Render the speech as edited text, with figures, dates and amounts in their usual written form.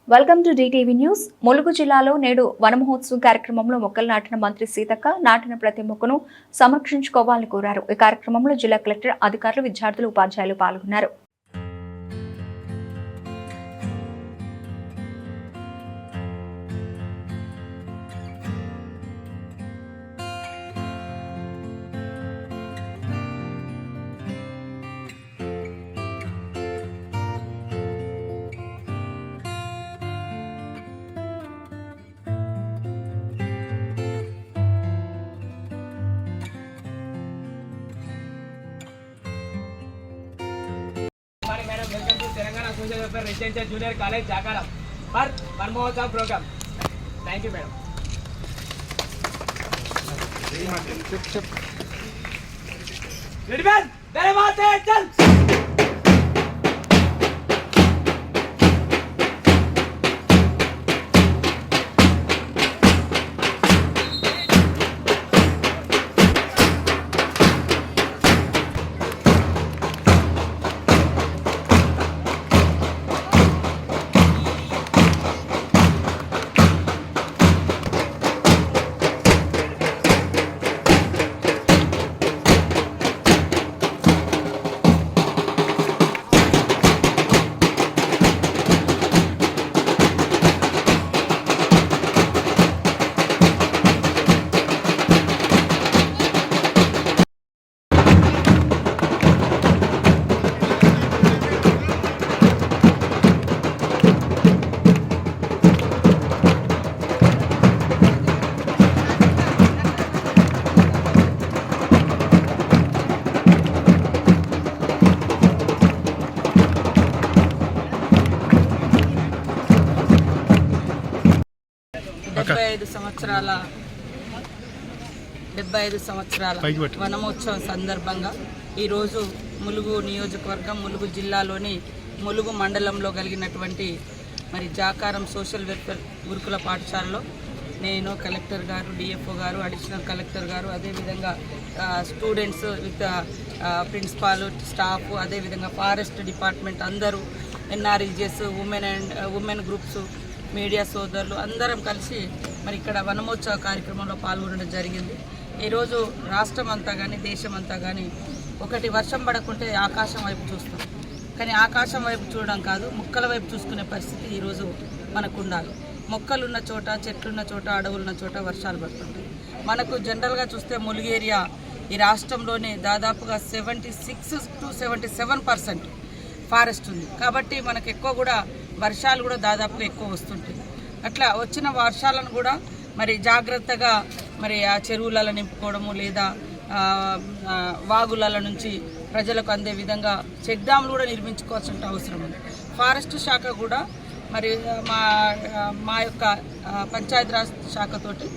Welcome to DTV news. Mulugu జిల్లాలో నేడు వన మహోత్సవం కార్యక్రమంలో మొక్కలు నాటిన మంత్రి సీతక్క నాటిన ప్రతి మొక్కను సంరక్షించుకోవాలని కోరారు. ఈ కార్యక్రమంలో జిల్లా కలెక్టర్, అధికారులు, విద్యార్థులు, ఉపాధ్యాయులు పాల్గొన్నారు. Welcome to Telangana Social Welfare Residential Junior College, Jakaram for One More program. Thank you, madam. Ready, man? There was it. డెబ్బై ఐదు సంవత్సరాల వనమోత్సవం సందర్భంగా ఈరోజు ములుగు నియోజకవర్గం, ములుగు జిల్లాలోని ములుగు మండలంలో కలిగినటువంటి మరి జాకారం సోషల్ వెల్ఫేర్ గురుకుల పాఠశాలలో నేను, కలెక్టర్ గారు, డిఎఫ్ఓ గారు, అడిషనల్ కలెక్టర్ గారు, అదేవిధంగా స్టూడెంట్స్ విత్ ప్రిన్సిపాల్, స్టాఫ్, అదేవిధంగా ఫారెస్ట్ డిపార్ట్మెంట్ అందరూ, ఎన్ఆర్ఈజెస్, ఉమెన్ గ్రూప్స్, మీడియా సోదరులు అందరం కలిసి మరి ఇక్కడ వనమోత్సవ కార్యక్రమంలో పాల్గొనడం జరిగింది. ఈరోజు రాష్ట్రం అంతా కానీ, దేశం అంతా కానీ ఒకటి వర్షం పడకుంటే ఆకాశం వైపు చూస్తాం, కానీ ఆకాశం వైపు చూడడం కాదు, మొక్కల వైపు చూసుకునే పరిస్థితి ఈరోజు మనకు ఉండాలి. మొక్కలున్న చోట, చెట్లున్న చోట, అడవులున్న చోట వర్షాలు పడుతుంటాయి. మనకు జనరల్గా చూస్తే ములుగు ఏరియా ఈ రాష్ట్రంలోనే దాదాపుగా 76 to 77% ఫారెస్ట్ ఉంది. కాబట్టి మనకు ఎక్కువ కూడా వర్షాలు కూడా దాదాపుగా ఎక్కువ వస్తుంటాయి. అట్లా వచ్చిన వర్షాలను కూడా మరి జాగ్రత్తగా మరి ఆ చెరువులలో నింపుకోవడము, లేదా వాగుల నుంచి ప్రజలకు అందే విధంగా చెక్ డ్యామ్లు కూడా నిర్మించుకోవాల్సిన అవసరం ఉంది. ఫారెస్ట్ శాఖ కూడా మరి మా యొక్క పంచాయతీరాజ్ శాఖతోటి